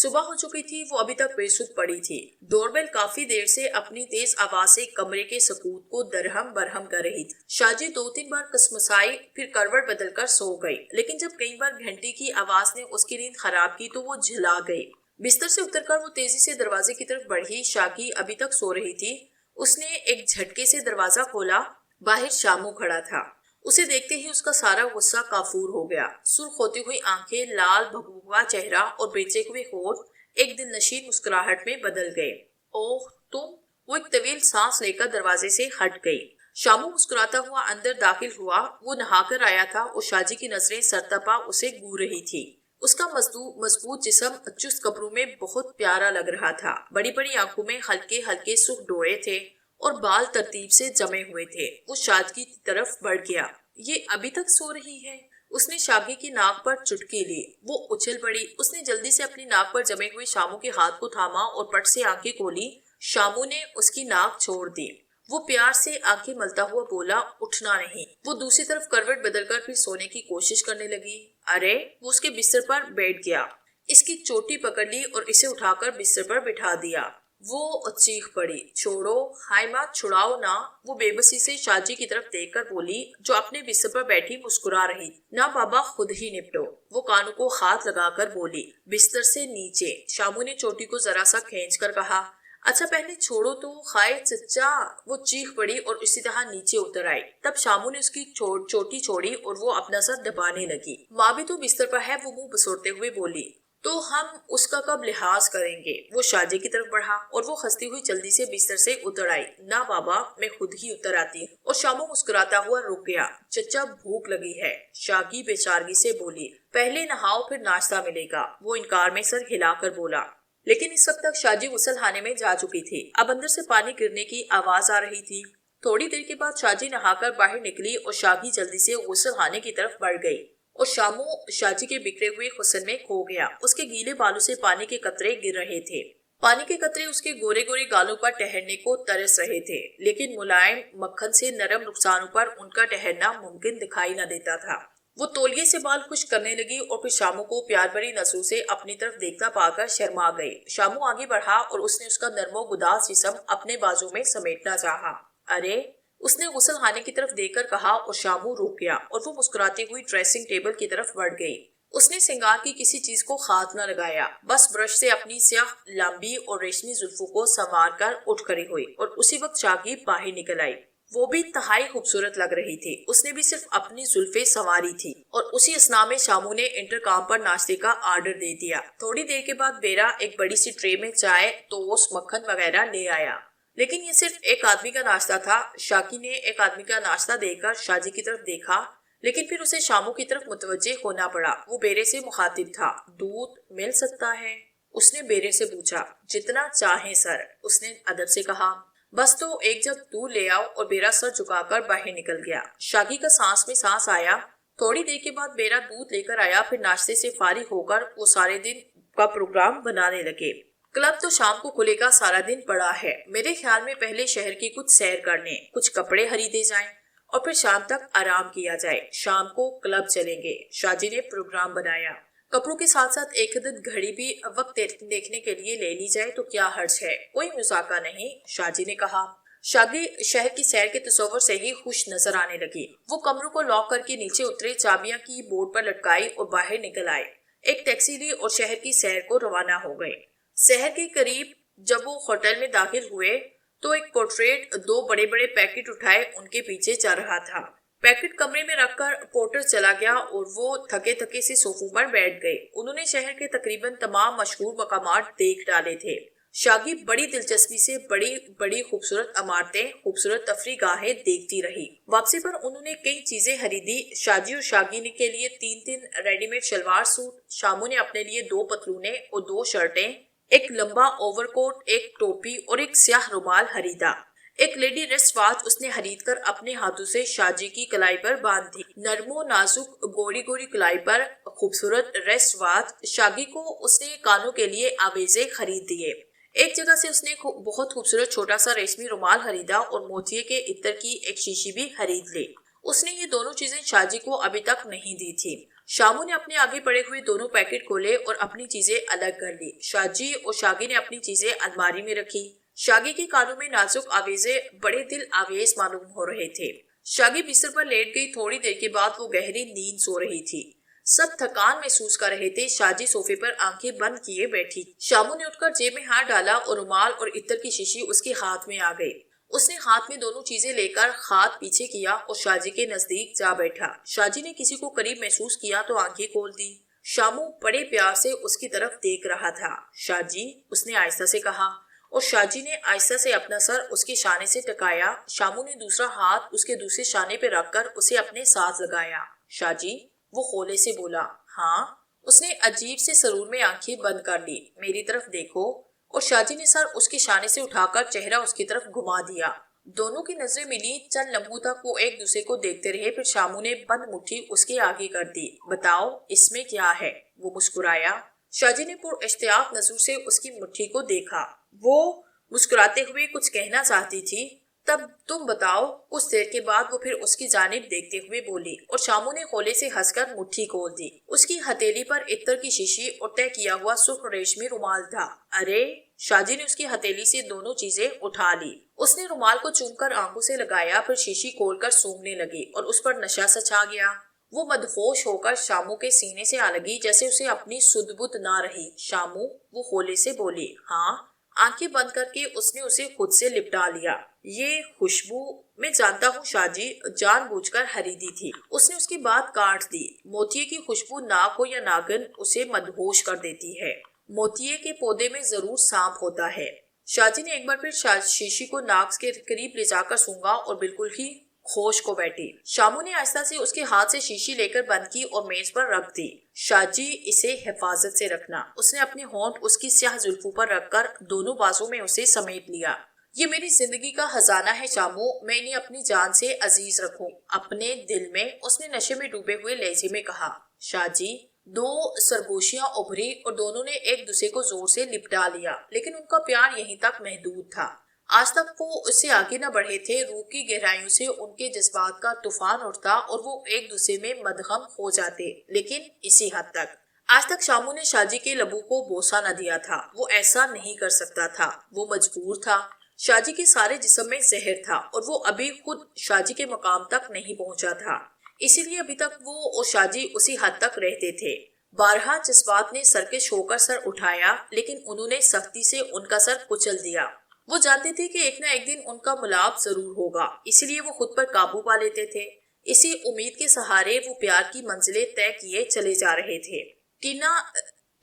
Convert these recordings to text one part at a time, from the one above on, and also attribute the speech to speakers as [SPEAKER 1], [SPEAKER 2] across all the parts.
[SPEAKER 1] صبح ہو چکی تھی، وہ ابھی تک بے سود پڑی تھی۔ ڈور بیل کافی دیر سے اپنی تیز آواز سے کمرے کے سکوت کو درہم برہم کر رہی تھی۔ شاہ جی 2-3 بار کسمسائی، پھر کروٹ بدل کر سو گئی، لیکن جب کئی بار گھنٹی کی آواز نے اس کی نیند خراب کی تو وہ جھلا گئی۔ بستر سے اتر کر وہ تیزی سے دروازے کی طرف بڑھی۔ شاگی ابھی تک سو رہی تھی۔ اس نے ایک جھٹکے سے دروازہ کھولا۔ باہر شامو کھڑا تھا۔ اسے دیکھتے ہی اس کا سارا غصہ کافور ہو گیا۔ سرخ ہوتی ہوئی آنکھیں، لال بھگوا چہرہ اور بیچے ہوئے ہونٹ ایک دل نشین مسکراہٹ میں بدل گئے۔ اوہ تم! وہ ایک طویل سانس لے کر دروازے سے ہٹ گئی۔ شامو مسکراتا ہوا اندر داخل ہوا۔ وہ نہا کر آیا تھا اور شاہ جی کی نظریں سرتپا اسے گھور رہی تھی۔ اس کا مضبوط جسم چست کپڑوں میں بہت پیارا لگ رہا تھا۔ بڑی بڑی آنکھوں میں ہلکے ہلکے سرخ ڈوئے تھے اور بال ترتیب سے جمے ہوئے تھے۔ وہ شاگی کی طرف بڑھ گیا۔ یہ ابھی تک سو رہی ہے؟ اس نے شاگی کی ناک پر چٹکی لی۔ وہ اچھل پڑی۔ اس نے جلدی سے اپنی ناک پر جمے ہوئے شامو کے ہاتھ کو تھاما اور پٹ سے آنکھیں کھولی۔ شامو نے اس کی ناک چھوڑ دی۔ وہ پیار سے آنکھیں ملتا ہوا بولا، اٹھنا نہیں۔ وہ دوسری طرف کروٹ بدل کر پھر سونے کی کوشش کرنے لگی۔ ارے! وہ اس کے بستر پر بیٹھ گیا، اس کی چوٹی پکڑ لی اور اسے اٹھا کر بستر پر بٹھا دیا۔ وہ چیخ پڑی، چھوڑو، ہائے ماں، چھڑاؤ نا۔ وہ بے بسی سے شاہ جی کی طرف دیکھ کر بولی، جو اپنے بستر پر بیٹھی مسکرا رہی۔ نہ بابا، خود ہی نپٹو۔ وہ کانوں کو ہاتھ لگا کر بولی۔ بستر سے نیچے۔ شامو نے چوٹی کو ذرا سا کھینچ کر کہا، اچھا پہلے چھوڑو تو، خائے چچا۔ وہ چیخ پڑی اور اسی طرح نیچے اتر آئی۔ تب شامو نے اس کی چوٹی چھوڑی اور وہ اپنا سر دبانے لگی۔ ماں بھی تو بستر پر ہے، وہ منہ بسوڑتے ہوئے بولی۔ تو ہم اس کا کب لحاظ کریں گے؟ وہ شاہ جی کی طرف بڑھا اور وہ ہنستی ہوئی جلدی سے بستر سے اتر آئی۔ نہ بابا، میں خود ہی اتر آتی ہوں۔ اور شامو مسکراتا ہوا رک گیا۔ چچا بھوک لگی ہے، شاگی بے چارگی سے بولی۔ پہلے نہاؤ پھر ناشتہ ملے گا۔ وہ انکار میں سر ہلا کر بولا۔ لیکن اس وقت تک شاہ جی غسل خانے میں جا چکی تھی۔ اب اندر سے پانی گرنے کی آواز آ رہی تھی۔ تھوڑی دیر کے بعد شاہ جی نہا کر باہر نکلی اور شاگی جلدی سے غسل خانے کی طرف بڑھ گئی اور شامو شاہ جی کے بکھرے ہوئے حسن میں کھو گیا۔ اس کے گیلے بالوں سے پانی کے قطرے گر رہے تھے۔ پانی کے قطرے اس کے گورے گورے گالوں پر ٹہرنے کو ترس رہے تھے، لیکن ملائم مکھن سے نرم رخسانوں پر ان کا ٹہرنا ممکن دکھائی نہ دیتا تھا۔ وہ تولیے سے بال خشک کرنے لگی اور پھر شامو کو پیار بھری نظروں سے اپنی طرف دیکھتا پا کر شرما گئی۔ شامو آگے بڑھا اور اس نے اس کا نرم و گداز جسم اپنے بازو میں سمیٹنا چاہا۔ ارے! اس نے غسل خانے کی طرف دیکھ کر کہا اور شامو رک گیا اور وہ مسکراتی ہوئی ڈریسنگ ٹیبل کی طرف بڑھ گئی۔ اس نے سنگار کی کسی چیز کو ہاتھ نہ لگایا، بس برش سے اپنی سیاہ لمبی اور ریشمی زلفوں کو سنوار کر اٹھ کھڑی ہوئی اور اسی وقت شاگی باہر نکل آئی۔ وہ بھی انتہائی خوبصورت لگ رہی تھی۔ اس نے بھی صرف اپنی زلفیں سنواری تھی اور اسی اثناء میں شامو نے انٹرکام پر ناشتے کا آرڈر دے دیا۔ تھوڑی دیر کے بعد بیرا ایک بڑی سی ٹرے میں چائے، ٹوسٹ، مکھن وغیرہ لے آیا۔ لیکن یہ صرف ایک آدمی کا ناشتہ تھا۔ شاگی نے ایک آدمی کا ناشتہ دے کر شاہ جی کی طرف دیکھا، لیکن پھر اسے شامو کی طرف متوجہ ہونا پڑا۔ وہ بیرے سے مخاطب تھا۔ دودھ مل سکتا ہے؟ اس نے بیرے سے پوچھا۔ جتنا چاہیں سر، اس نے ادب سے کہا۔ بس تو ایک جگ دودھ لے آؤ۔ اور بیرا سر جھکا کر باہر نکل گیا۔ شاگی کا سانس میں سانس آیا۔ تھوڑی دیر کے بعد بیرا دودھ لے کر آیا۔ پھر ناشتے سے فارغ ہو کر وہ سارے دن کا پروگرام بنانے لگے۔ کلب تو شام کو کھلے گا، سارا دن پڑا ہے۔ میرے خیال میں پہلے شہر کی کچھ سیر کرنے، کچھ کپڑے خریدے جائیں اور پھر شام تک آرام کیا جائے۔ شام کو کلب چلیں گے۔ شاہ جی نے پروگرام بنایا۔ کپڑوں کے ساتھ ساتھ ایک عدد گھڑی بھی وقت دیکھنے کے لیے لے لی جائے تو کیا حرج ہے، کوئی مذاکرہ نہیں، شاہ جی نے کہا۔ شاگی شہر کی سیر کے تصور سے ہی خوش نظر آنے لگی۔ وہ کمروں کو لاک کر کے نیچے اترے، چابیاں کی بورڈ پر لٹکائی اور باہر نکل آئے۔ ایک ٹیکسی لی اور شہر کی سیر کو روانہ ہو گئے۔ شہر کے قریب جب وہ ہوٹل میں داخل ہوئے تو ایک پورٹریٹ 2 بڑے بڑے پیکٹ اٹھائے ان کے پیچھے چل رہا تھا۔ پیکٹ کمرے میں رکھ کر پورٹر چلا گیا اور وہ تھکے تھکے سے صوفوں پر بیٹھ گئے۔ انہوں نے شہر کے تقریباً تمام مشہور مقامات دیکھ ڈالے تھے۔ شاگی بڑی دلچسپی سے بڑی بڑی خوبصورت عمارتیں، خوبصورت تفریح گاہیں دیکھتی رہی۔ واپسی پر انہوں نے کئی چیزیں خریدی۔ شاجی اور شاگی کے لیے 3 ریڈی میڈ شلوار سوٹ، شامو نے اپنے لیے 2 پتلونیں اور 2 شرٹیں، ایک لمبا اوور کوٹ، ایک ٹوپی اور ایک سیاہ رومال خریدا۔ ایک لیڈی ریسٹ واچ اس نے خرید کر اپنے ہاتھوں سے شاہ جی کی کلائی پر باندھ دی۔ نرم و نازک گوری گوری کلائی پر خوبصورت ریسٹ واچ۔ شاگی کو اس نے کانوں کے لیے آویزے خرید دیے۔ ایک جگہ سے اس نے بہت خوبصورت چھوٹا سا ریشمی رومال خریدا اور موتیے کے عطر کی ایک شیشی بھی خرید لی۔ اس نے یہ دونوں چیزیں شاہ جی کو ابھی تک نہیں دی تھی۔ شامو نے اپنے آگے پڑے ہوئے دونوں پیکٹ کھولے اور اپنی چیزیں الگ کر لی۔ شاجی اور شاگی نے اپنی چیزیں الماری میں رکھی۔ شاگی کے کانوں میں نازک آویزے بڑے دل آویز معلوم ہو رہے تھے۔ شاگی بستر پر لیٹ گئی۔ تھوڑی دیر کے بعد وہ گہری نیند سو رہی تھی۔ سب تھکان محسوس کر رہے تھے۔ شاجی صوفے پر آنکھیں بند کیے بیٹھی۔ شامو نے اٹھ کر جیب میں ہاتھ ڈالا اور رومال اور عطر کی شیشی اس کے ہاتھ میں آ گئی۔ اس نے ہاتھ میں دونوں چیزیں لے کر ہاتھ پیچھے کیا اور شاجی کے نزدیک جا بیٹھا۔ شاجی نے کسی کو قریب محسوس کیا تو آنکھیں کھول دی۔ شامو بڑے پیار سے اس کی طرف دیکھ رہا تھا۔ شاجی، اس نے آہستہ سے کہا، اور شاجی نے آہستہ سے اپنا سر اس کے شانے سے ٹکایا۔ شامو نے دوسرا ہاتھ اس کے دوسرے شانے پہ رکھ کر اسے اپنے ساتھ لگایا۔ شاجی، وہ خولے سے بولا۔ ہاں؟ اس نے عجیب سے سرور میں آنکھیں بند کر لی۔ میری طرف دیکھو۔ اور شاجی نے سر اس کے شانے سے اٹھا کر چہرہ اس کی طرف گھما دیا۔ دونوں کی نظریں ملی۔ چند لمحوں تک وہ ایک دوسرے کو دیکھتے رہے، پھر شامو نے بند مٹھی اس کے آگے کر دی۔ بتاؤ، اس میں کیا ہے؟ وہ مسکرایا۔ شاجی نے پر اشتیاق نظروں سے اس کی مٹھی کو دیکھا۔ وہ مسکراتے ہوئے کچھ کہنا چاہتی تھی۔ تب تم بتاؤ۔ کچھ دیر کے بعد وہ پھر اس کی جانب دیکھتے ہوئے بولی، اور شامو نے خولے سے ہنس کر مٹھی کھول دی۔ اس کی ہتھیلی پر عطر کی شیشی اور طے کیا ہوا سرخ ریشمی رومال تھا۔ ارے! شاجی نے اس کی ہتھیلی سے دونوں چیزیں اٹھا لی۔ اس نے رومال کو چوم کر آنکھوں سے لگایا، پھر شیشی کھول کر سونگھنے لگی اور اس پر نشہ سا چھا گیا۔ وہ مدہوش ہو کر شامو کے سینے سے آ لگی، جیسے اسے اپنی سدھ بدھ نہ رہی۔ شامو، وہ خولے سے بولی۔ ہاں؟ آنکھیں بند کر کے اس نے اسے خود سے لپٹا لیا۔ یہ خوشبو، میں جانتا ہوں شاجی، جان بوجھ کر خریدی تھی۔ اس نے اس کی بات کاٹ دی۔ موتیے کی خوشبو ناک ہو یا ناگن اسے مدہوش کر دیتی ہے۔ موتیے کے پودے میں ضرور سانپ ہوتا ہے۔ شاجی نے ایک بار پھر شیشی کو ناک کے قریب لے جا کر سونگا اور بالکل ہی ہوش کو بیٹھی۔ شامو نے آہستہ سے اس کے ہاتھ سے شیشی لے کر بند کی اور میز پر رکھ دی۔ شاجی، اسے حفاظت سے رکھنا۔ اس نے اپنے ہونٹ اس کی سیاہ زلفوں پر رکھ کر دونوں بازوں میں اسے سمیٹ لیا۔ یہ میری زندگی کا خزانہ ہے شامو، میں انہیں اپنی جان سے عزیز رکھوں، اپنے دل میں، اس نے نشے میں ڈوبے ہوئے لہجے میں کہا۔ شاجی، دو سرگوشیاں ابھری اور دونوں نے ایک دوسرے کو زور سے لپٹا لیا، لیکن ان کا پیار یہیں تک محدود تھا۔ آج تک وہ اس سے آگے نہ بڑھے تھے۔ روح کی گہرائیوں سے ان کے جذبات کا طوفان اٹھتا اور وہ ایک دوسرے میں مدغم ہو جاتے، لیکن اسی حد تک۔ آج تک شامو نے شاجی کے لبوں کو بوسہ نہ دیا تھا۔ وہ ایسا نہیں کر سکتا تھا، وہ مجبور تھا۔ شاجی کے سارے جسم میں زہر تھا اور وہ ابھی خود شاجی کے مقام تک نہیں پہنچا تھا، اسی لیے ابھی تک وہ اور شاجی اسی حد تک رہتے تھے۔ بارہا جذبات نے سرکش ہو کر سر اٹھایا، لیکن انہوں نے سختی سے ان کا سر کچل دیا۔ وہ جانتے تھے کہ ایک نہ ایک دن ان کا ملاپ ضرور ہوگا، اسی لیے وہ خود پر قابو پا لیتے تھے۔ اسی امید کے سہارے وہ پیار کی منزلیں طے کیے چلے جا رہے تھے۔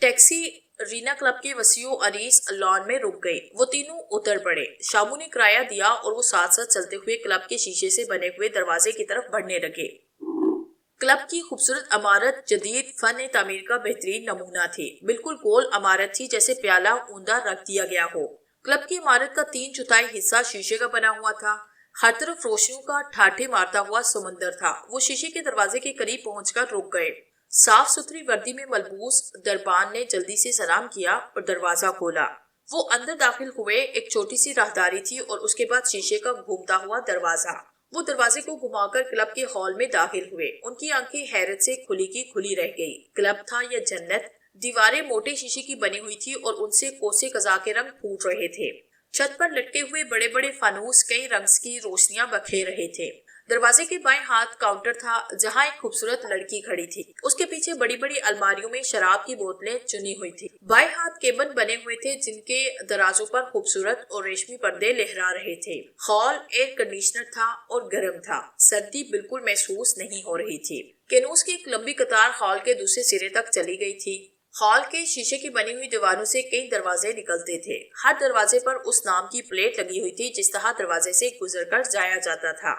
[SPEAKER 1] ٹیکسی رینا کلب کے وسیع و عریض لان میں رک گئی۔ وہ تینوں اتر پڑے۔ شامو نے کرایہ دیا اور وہ ساتھ ساتھ چلتے ہوئے کلب کے شیشے سے بنے ہوئے دروازے کی طرف بڑھنے لگے۔ کلب کی خوبصورت عمارت جدید فن تعمیر کا بہترین نمونہ تھی۔ بالکل گول عمارت تھی، جیسے پیالہ اوندا رکھ دیا گیا ہو۔ کلب کی عمارت کا 3/4 حصہ شیشے کا بنا ہوا تھا۔ ہر طرف روشنیوں کا ٹھاٹھے مارتا ہوا سمندر تھا۔ وہ شیشے کے دروازے کے قریب پہنچ کر رک گئے۔ صاف ستھری وردی میں ملبوس دربان نے جلدی سے سلام کیا اور دروازہ کھولا۔ وہ اندر داخل ہوئے۔ ایک چھوٹی سی راہداری تھی اور اس کے بعد شیشے کا گھومتا ہوا دروازہ۔ وہ دروازے کو گھما کر کلب کے ہال میں داخل ہوئے۔ ان کی آنکھیں حیرت سے کھلی کی کھلی رہ گئی۔ کلب تھا یا جنت؟ دیواریں موٹے شیشے کی بنی ہوئی تھی اور ان سے کوسے قزاق کے رنگ پھوٹ رہے تھے۔ چھت پر لٹکے ہوئے بڑے بڑے فانوس کئی رنگ کی روشنیاں بکھیر رہے تھے۔ دروازے کے بائیں ہاتھ کاؤنٹر تھا، جہاں ایک خوبصورت لڑکی کھڑی تھی۔ اس کے پیچھے بڑی بڑی الماریوں میں شراب کی بوتلیں چنی ہوئی تھی۔ بائیں ہاتھ کیبن بنے ہوئے تھے، جن کے درازوں پر خوبصورت اور ریشمی پردے لہرا رہے تھے۔ ہال ایئر کنڈیشنر تھا اور گرم تھا۔ سردی بالکل محسوس نہیں ہو رہی تھی۔ کینوس کی ایک لمبی قطار ہال کے دوسرے سرے تک چلی گئی تھی۔ ہال کے شیشے کی بنی ہوئی دیواروں سے کئی دروازے نکلتے تھے۔ ہر دروازے پر اس نام کی پلیٹ لگی ہوئی تھی جس طرح دروازے سے گزر کر جایا جاتا تھا۔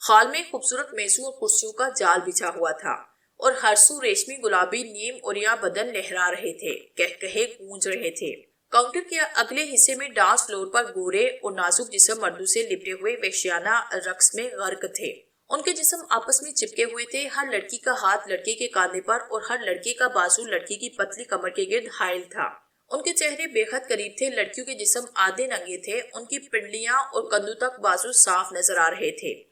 [SPEAKER 1] ہال میں خوبصورت میزوں اور کرسیوں کا جال بچھا ہوا تھا اور ہر سو ریشمی گلابی نیم اوریا بدن لہرا رہے تھے، کہکہے گونج رہے تھے۔ کاؤنٹر کے اگلے حصے میں ڈانس فلور پر گورے اور نازک جسم مردوں سے لپٹے ہوئے وحشیانہ رقص میں غرق تھے۔ ان کے جسم آپس میں چپکے ہوئے تھے۔ ہر لڑکی کا ہاتھ لڑکے کے کاندھے پر اور ہر لڑکے کا بازو لڑکی کی پتلی کمر کے گرد حائل تھا۔ ان کے چہرے بے حد قریب تھے۔ لڑکیوں کے جسم آدھے ننگے تھے۔ ان کی پنڈلیاں اور کندھوں تک بازو صاف نظر آ رہے تھے۔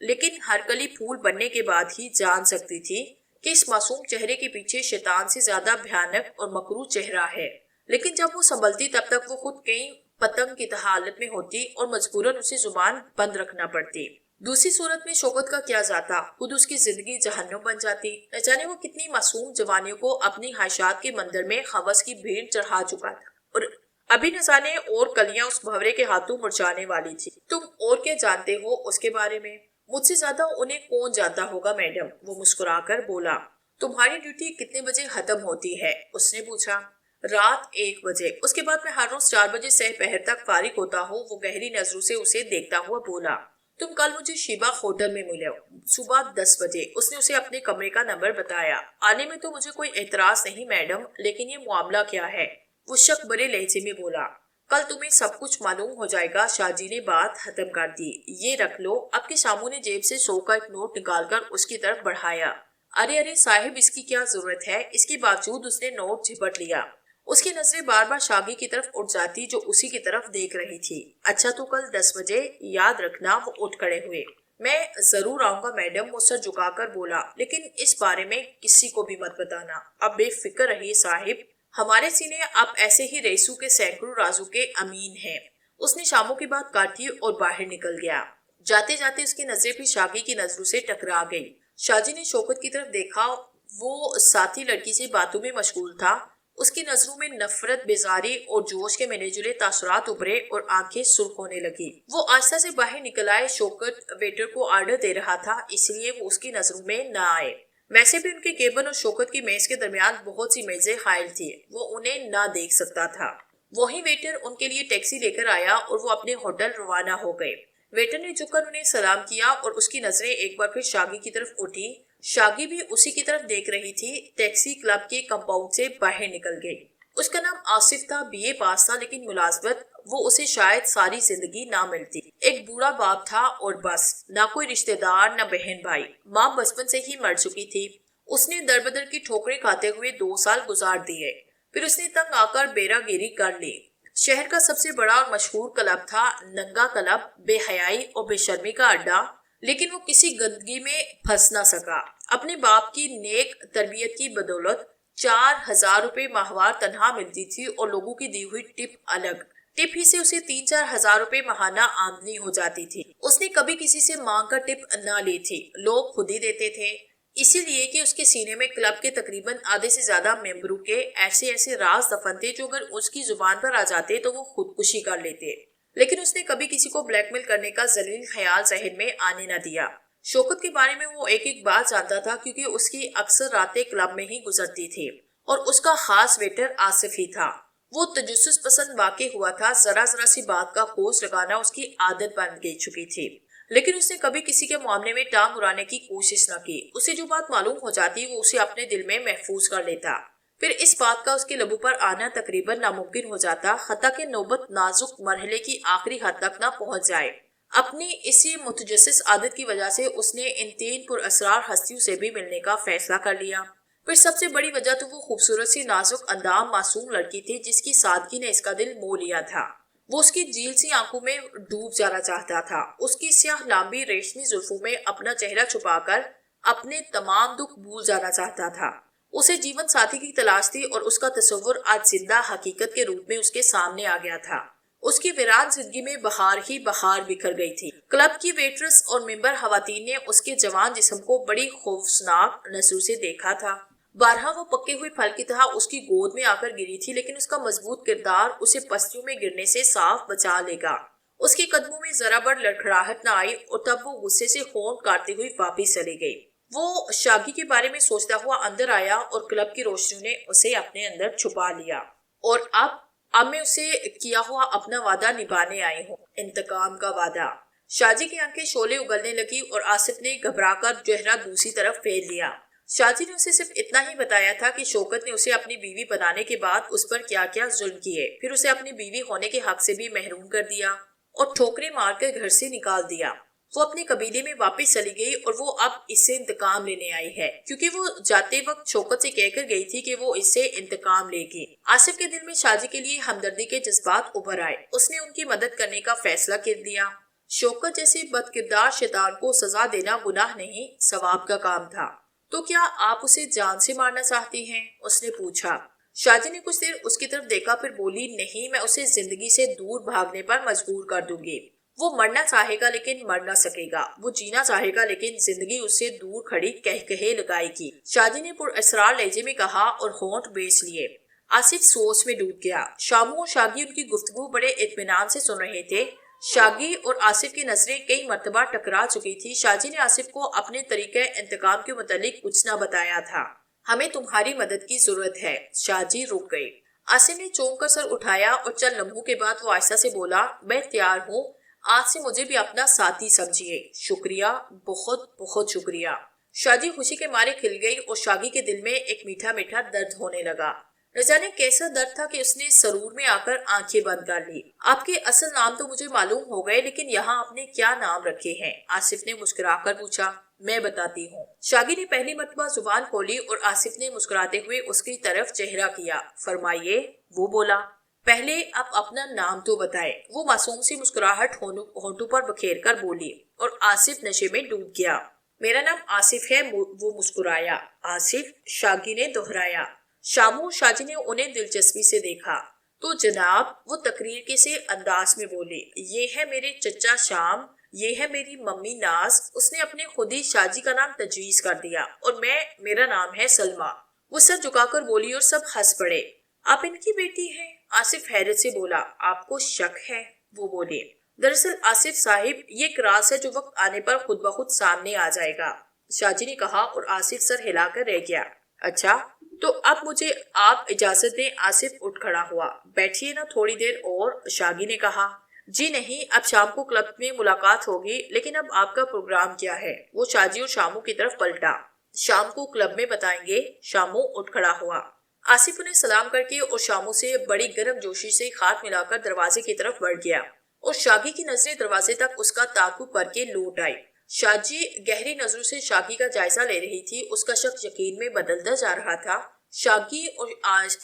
[SPEAKER 1] لیکن ہر کلی پھول بننے کے بعد ہی جان سکتی تھی کہ اس معصوم چہرے کے پیچھے شیطان سے زیادہ بھیانک اور مکروہ چہرہ ہے۔ لیکن جب وہ سنبھلتی تب تک وہ خود کئی پتنگ کی حالت میں ہوتی اور مجبوراً اسے زبان بند رکھنا پڑتی۔ دوسری صورت میں شوکت کا کیا جاتا، خود اس کی زندگی جہنم بن جاتی۔ نہ جانے وہ کتنی معصوم جوانیوں کو اپنی خواہشات کے مندر میں ہوس کی بھیڑ چڑھا چکا تھا، اور ابھی نہ جانے اور کلیاں اس بھورے کے ہاتھوں مرجھانے والی تھی۔ تم اور کیا جانتے ہو اس کے بارے میں؟ مجھ سے زیادہ انہیں کون جانتا ہوگا میڈم، وہ مسکرا کر بولا۔ تمہاری ڈیوٹی کتنے بجے ختم ہوتی ہے؟ اس نے پوچھا۔ رات 1 بجے۔ اس کے بعد میں ہر روز 4 بجے سہ پہر تک فارغ ہوتا ہوں، وہ گہری نظروں سے اسے دیکھتا ہوا بولا۔ تم کل مجھے شیبا ہوٹل میں ملے ہو، صبح 10 بجے۔ اس نے اسے اپنے کمرے کا نمبر بتایا۔ آنے میں تو مجھے کوئی اعتراض نہیں میڈم، لیکن یہ معاملہ کیا ہے؟ وہ شک برے لہجے میں بولا۔ کل تمہیں سب کچھ معلوم ہو جائے گا۔ شاہ جی نے بات ختم کر دی۔ یہ رکھ لو۔ اب کے شاموں نے جیب سے 100 کا ایک نوٹ نکال کر اس کی طرف بڑھایا۔ ارے صاحب، اس کی کیا ضرورت ہے؟ اس کے باوجود اس نے نوٹ جھپٹ لیا۔ اس کی نظریں بار بار شاگی کی طرف اٹھ جاتی جو اسی کی طرف دیکھ رہی تھی۔ اچھا تو کل 10 بجے یاد رکھنا۔ وہ اٹھ کھڑے ہوئے۔ میں ضرور آؤں گا میڈم، وہ سر جھکا کر بولا، لیکن اس بارے میں کسی کو بھی مت بتانا۔ اب بے فکر رہیے صاحب، ہمارے سینے اب ایسے ہی ریسو کے سینکڑوں رازوں کے امین ہیں۔ اس نے شاموں کی بات کاٹی اور باہر نکل گیا۔ جاتے جاتے اس کی نظریں بھی شاگی کی نظروں سے ٹکرا گئی۔ شاہ جی نے شوکت کی طرف دیکھا، وہ ساتھی لڑکی سے باتوں میں مشغول تھا۔ اس کی نظروں میں نفرت، بیزاری اور جوش کے ملے جلے تاثرات ابھرے اور آنکھیں سرخ ہونے لگی۔ وہ آہستہ سے باہر نکل آئے۔ شوکت ویٹر کو آرڈر دے رہا تھا، اس لیے وہ اس کی نظروں میں نہ آئے۔ ویسے بھی ان کے کیبن اور شوکت کی میز کے درمیان بہت سی میزیں حائل تھی، وہ انہیں نہ دیکھ سکتا تھا۔ وہی ویٹر ان کے لیے ٹیکسی لے کر آیا اور وہ اپنے ہوٹل روانہ ہو گئے۔ ویٹر نے جھک کر انہیں سلام کیا اور اس کی نظریں ایک بار پھر شاگی کی طرف اٹھی۔ شاگی بھی اسی کی طرف دیکھ رہی تھی۔ ٹیکسی کلب کے کمپاؤنڈ سے باہر نکل گئی۔ اس کا نام آصف تھا، BA پاس تھا، لیکن ملازمت وہ اسے شاید ساری زندگی نہ ملتی۔ ایک بوڑھا باپ تھا اور بس، نہ کوئی رشتہ دار، نہ بہن بھائی۔ ماں بچپن سے ہی مر چکی تھی۔ اس نے در بدر کی ٹھوکریں کھاتے ہوئے 2 سال گزار دیے، پھر اس نے تنگ آ کر بیرا گیری کر لی۔ شہر کا سب سے بڑا اور مشہور کلب تھا، ننگا کلب، بے حیائی اور بے شرمی کا اڈا، لیکن وہ کسی گندگی میں پھنس نہ سکا۔ اپنے باپ کی نیک تربیت کی بدولت 4000 روپے ماہوار تنہا ملتی تھی اور لوگوں کی دی ہوئی ٹپ الگ۔ ٹپ ہی سے اسے 3-4 ہزار روپے ماہانہ آمدنی ہو جاتی تھی۔ اس نے کبھی کسی سے مانگ کر ٹپ نہ لی تھی، لوگ خود ہی دیتے تھے، اسی لیے کہ اس کے سینے میں کلب کے تقریباً آدھے سے زیادہ ممبروں کے ایسے راز دفن تھے جو اگر اس کی زبان پر آ جاتے تو وہ خودکشی کر لیتے۔ لیکن اس نے کبھی کسی کو بلیک میل کرنے کا ذلیل خیال ذہن میں آنے نہ دیا۔ شوکت کے بارے میں وہ ایک بات جانتا تھا کیونکہ اس کی اکثر راتیں کلب میں ہی گزرتی تھی، اور اس کا خاص ویٹر آصف ہی تھا۔ وہ تجسس پسند واقع ہوا تھا، ذرا سی بات کا کھوج لگانا اس کی عادت بن گئی چکی تھی، لیکن اس نے کبھی کسی کے معاملے میں ٹانگ اڑانے کی کوشش نہ کی۔ اسے جو بات معلوم ہو جاتی وہ اسے اپنے دل میں محفوظ کر لیتا، پھر اس بات کا اس کے لبوں پر آنا تقریباً ناممکن ہو جاتا، حتیٰ کہ نوبت نازک مرحلے کی آخری حد تک نہ پہنچ جائے۔ اپنی اسی متجسس عادت کی وجہ سے اس نے ان 3 پراسرار ہستیوں سے بھی ملنے کا فیصلہ کر لیا۔ پھر سب سے بڑی وجہ تو وہ خوبصورت سی نازک اندام معصوم لڑکی تھی جس کی سادگی نے اس کا دل مو لیا تھا۔ وہ اس کی جھیل سی آنکھوں میں ڈوب جانا چاہتا تھا، اس کی سیاہ لمبی ریشمی زلفوں میں اپنا چہرہ چھپا کر اپنے تمام دکھ بھول جانا چاہتا تھا۔ اسے جیون ساتھی کی تلاش تھی اور اس کا تصور آج زندہ حقیقت کے روپ میں اس کے سامنے آ گیا تھا۔ اس کی ویران زندگی میں بہار ہی بہار بکھر گئی تھی۔ کلب کی ویٹرس اور ممبر خواتین نے اس کے جوان جسم کو بڑی خوفناک نظروں سے دیکھا تھا۔ بارہا وہ پکے ہوئے پھل کی طرح اس کی گود میں آ کر گری تھی، لیکن اس کا مضبوط کردار اسے پستیوں میں گرنے سے صاف بچا لے گا۔ اس کے قدموں میں ذرا بڑھ لڑکھڑاہٹ نہ آئی اور تب وہ غصے سے ہونٹ کاٹتے ہوئی واپس چلی گئی۔ وہ شاگی کے بارے میں سوچتا ہوا اندر آیا اور کلب کی روشنیوں نے اسے اپنے اندر چھپا لیا۔ اور اب میں اسے کیا ہوا اپنا وعدہ نبھانے آئی ہوں، انتقام کا وعدہ۔ شاہ جی کی آنکھیں شعلے اگلنے لگی اور آصف نے گھبرا کر چہرہ دوسری طرف پھیر لیا۔ شاہ جی نے اسے صرف اتنا ہی بتایا تھا کہ شوکت نے اسے اپنی بیوی بنانے کے بعد اس پر کیا کیا ظلم کیے، پھر اسے اپنی بیوی ہونے کے حق سے بھی محروم کر دیا اور ٹھوکریں مار کر گھر سے نکال دیا۔ وہ اپنے قبیلے میں واپس چلی گئی اور وہ اب اس سے انتقام لینے آئی ہے، کیونکہ وہ جاتے وقت شوکت سے کہہ کر گئی تھی کہ وہ اس سے انتقام لے گی۔ آصف کے دل میں شاہ جی کے لیے ہمدردی کے جذبات ابھر آئے، اس نے ان کی مدد کرنے کا فیصلہ کر لیا۔ شوکت جیسے بدکردار شیطان کو سزا دینا گناہ نہیں، ثواب کا کام تھا۔ تو کیا آپ اسے جان سے مارنا چاہتی ہیں؟ اس نے پوچھا۔ شاجی نے کچھ دیر اس کی طرف دیکھا، پھر بولی، نہیں، میں اسے زندگی سے دور بھاگنے پر مجبور کر دوں گی۔ وہ مرنا چاہے گا لیکن مر نہ سکے گا، وہ جینا چاہے گا لیکن زندگی اس سے دور کھڑی کہے لگائے گی، شاجی نے پر اسرار لہجے میں کہا اور ہونٹ بیچ لیے۔ آصف سوچ میں ڈوب گیا۔ شامو اور شاگی ان کی گفتگو بڑے اطمینان سے سن رہے تھے۔ شاگی اور آصف کی نظریں کئی مرتبہ ٹکرا چکی تھی۔ شاجی نے آصف کو اپنے طریقہ انتقام کے متعلق کچھ نہ بتایا تھا۔ ہمیں تمہاری مدد کی ضرورت ہے۔ شاجی رک گئی۔ آصف نے چونک کر سر اٹھایا اور چند لمحوں کے بعد وہ آہستہ سے بولا، میں تیار ہوں، آج سے مجھے بھی اپنا ساتھی سمجھیے۔ شکریہ، بہت بہت شکریہ۔ شاجی خوشی کے مارے کھل گئی اور شاگی کے دل میں ایک میٹھا میٹھا درد ہونے لگا۔ نہ جانے کیسا درد تھا کہ اس نے سرور میں آ کر آنکھیں بند کر لی۔ آپ کے اصل نام تو مجھے معلوم ہو گئے، لیکن یہاں آپ نے کیا نام رکھے ہیں؟ آصف نے مسکرا کر پوچھا۔ میں بتاتی ہوں۔ شاگی نے پہلی مرتبہ زبان کھولی اور آصف نے مسکراتے ہوئے اس کی طرف چہرہ کیا۔ فرمائیے، وہ بولا۔ پہلے آپ اپنا نام تو بتائے۔ وہ معصوم سی مسکراہٹ ہونٹوں پر بکھیر کر بولی اور آصف نشے میں ڈوب گیا۔ میرا نام آصف ہے، وہ مسکرایا۔ آصف، شاگی نے دہرایا۔ شامو اور شاجی نے انہیں دلچسپی سے دیکھا۔ تو جناب، وہ تقریر کے سے انداز میں بولی، یہ ہے میرے چچا شام، یہ ہے میری ممی ناز۔ اس نے اپنے خود ہی شاجی کا نام تجویز کر دیا، اور میرا نام ہے سلمہ۔ وہ سر جھکا کر بولی اور سب ہنس پڑے۔ آپ ان کی بیٹی ہیں؟ آصف حیرت سے بولا۔ آپ کو شک ہے؟ وہ بولے۔ دراصل آصف صاحب، یہ ایک راز ہے جو وقت آنے پر خود بخود سامنے آ جائے گا، شاجی نے کہا اور آصف سر ہلا کر رہ گیا۔ اچھا، تو اب مجھے آپ اجازت دیں۔ آصف اٹھ کھڑا ہوا۔ بیٹھیے نا تھوڑی دیر اور، شاگی نے کہا۔ جی نہیں، اب شام کو کلب میں ملاقات ہوگی، لیکن اب آپ کا پروگرام کیا ہے؟ وہ شاجی اور شامو کی طرف پلٹا۔ شام کو کلب میں بتائیں گے۔ شامو اٹھ کھڑا ہوا۔ آصف انہیں سلام کر کے اور شامو سے بڑی گرم جوشی سے ہاتھ ملا کر دروازے کی طرف بڑھ گیا، اور شاگی کی نظریں دروازے تک اس کا تعاقب کر کے لوٹ آئی۔ شاجی گہری نظروں سے شاگی کا جائزہ لے رہی تھی۔ اس کا شک یقین میں بدلتا جا رہا تھا۔ شاگی اور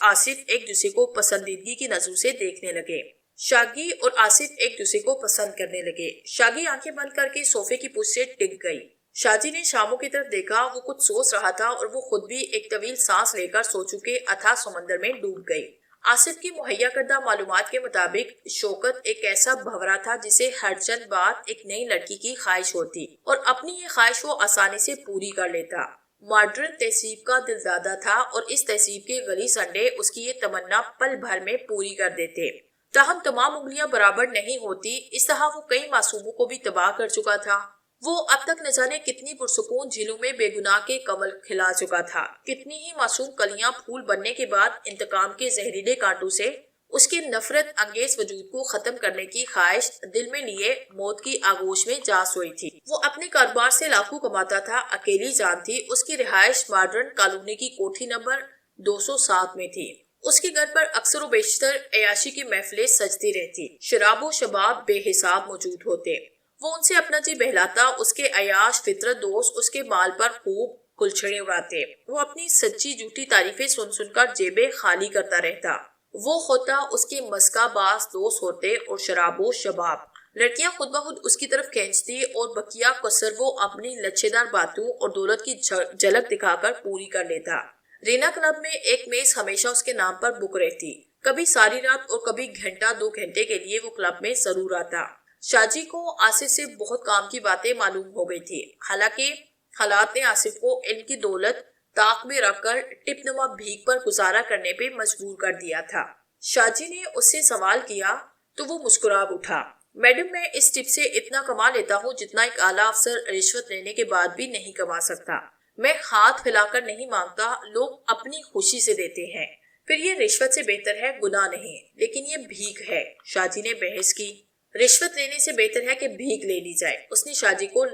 [SPEAKER 1] آصف ایک دوسرے کو پسندیدگی کی نظروں سے دیکھنے لگے۔ شاگی اور آصف ایک دوسرے کو پسند کرنے لگے۔ شاگی آنکھیں بند کر کے صوفے کی پشت سے ٹک گئی۔ شاجی نے شامو کی طرف دیکھا۔ وہ کچھ سوچ رہا تھا اور وہ خود بھی ایک طویل سانس لے کر سوچوں کے اتھاہ سمندر میں ڈوب گئی۔ آصف کی مہیا کردہ معلومات کے مطابق شوکت ایک ایسا بھنورا تھا جسے ہر چند بار ایک نئی لڑکی کی خواہش ہوتی اور اپنی یہ خواہش وہ آسانی سے پوری کر لیتا۔ ماڈرن تہذیب کا دلدادہ تھا اور اس تہذیب کے غلیظ انڈے اس کی یہ تمنا پل بھر میں پوری کر دیتے۔ تاہم تمام انگلیاں برابر نہیں ہوتی، اس طرح وہ کئی معصوموں کو بھی تباہ کر چکا تھا۔ وہ اب تک نہ جانے کتنی پرسکون جھیلوں میں بے گناہ کے کمل کھلا چکا تھا، کتنی ہی معصوم کلیاں پھول بننے کے بعد انتقام کے زہریلے کانٹوں سے اس کے نفرت انگیز وجود کو ختم کرنے کی خواہش دل میں لیے موت کی آغوش میں جا سوئی تھی۔ وہ اپنے کاروبار سے لاکھوں کماتا تھا، اکیلی جان تھی۔ اس کی رہائش ماڈرن کالونی کی کوٹھی نمبر 207 میں تھی۔ اس کے گھر پر اکثر و بیشتر عیاشی کی محفلیں سجتی رہتی، شراب و شباب بے حساب موجود ہوتے۔ وہ ان سے اپنا جی بہلاتا، اس کے عیاش فطرت دوست اس کے مال پر خوب کلچھڑے اڑاتے۔ وہ اپنی سچی جھوٹی تعریفیں سن سن کر جیبیں خالی کرتا رہتا۔ وہ ہوتا اس کے مسکا باز دوست ہوتے اور شراب و شباب۔ لڑکیاں خود بخود اس کی طرف کھینچتی اور بقیہ کسر وہ اپنی لچھے دار باتوں اور دولت کی جھلک دکھا کر پوری کر لیتا۔ رینا کلب میں ایک میز ہمیشہ اس کے نام پر بک رہتی، کبھی ساری رات اور کبھی گھنٹہ 2 گھنٹے کے لیے وہ کلب میں ضرور آتا۔ شاجی کو آصف سے بہت کام کی باتیں معلوم ہو گئی تھی، حالانکہ حالات نے آصف کو علم کی دولت طاق میں رکھ کر ٹپ نما بھیک پر گزارا کرنے پہ مجبور کر دیا تھا۔ شاجی نے اس سے سوال کیا تو وہ مسکرا اٹھا۔ میڈم، میں اس ٹپ سے اتنا کما لیتا ہوں جتنا ایک اعلیٰ افسر رشوت لینے کے بعد بھی نہیں کما سکتا۔ میں ہاتھ پھیلا کر نہیں مانگتا، لوگ اپنی خوشی سے دیتے ہیں۔ پھر یہ رشوت سے بہتر ہے، گناہ نہیں، لیکن یہ بھیک ہے۔ شاجی نے بحث کی۔ رشوت لینے سے بہتر ہے کہ بھیک لے لی جائے، اس نے شاجی کو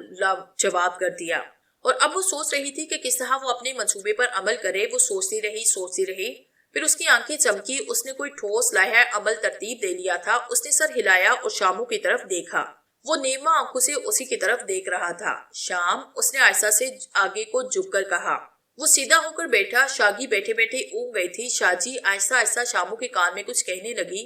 [SPEAKER 1] جواب کر دیا۔ اور اب وہ سوچ رہی تھی کہ کس طرح وہ اپنے منصوبے پر عمل کرے۔ وہ سوچتی رہی، پھر اس کی آنکھیں چمکی۔ اس نے کوئی ٹھوس لائحہ عمل ترتیب دے لیا تھا۔ اس نے سر ہلایا اور شامو کی طرف دیکھا۔ وہ نیما آنکھوں سے اسی کی طرف دیکھ رہا تھا۔ شام، اس نے آہستہ سے آگے کو جھک کر کہا۔ وہ سیدھا ہو کر بیٹھا۔ شاگی بیٹھے بیٹھے اونگ گئی تھی۔ شاجی آہستہ آہستہ شامو کے کان میں کچھ کہنے لگی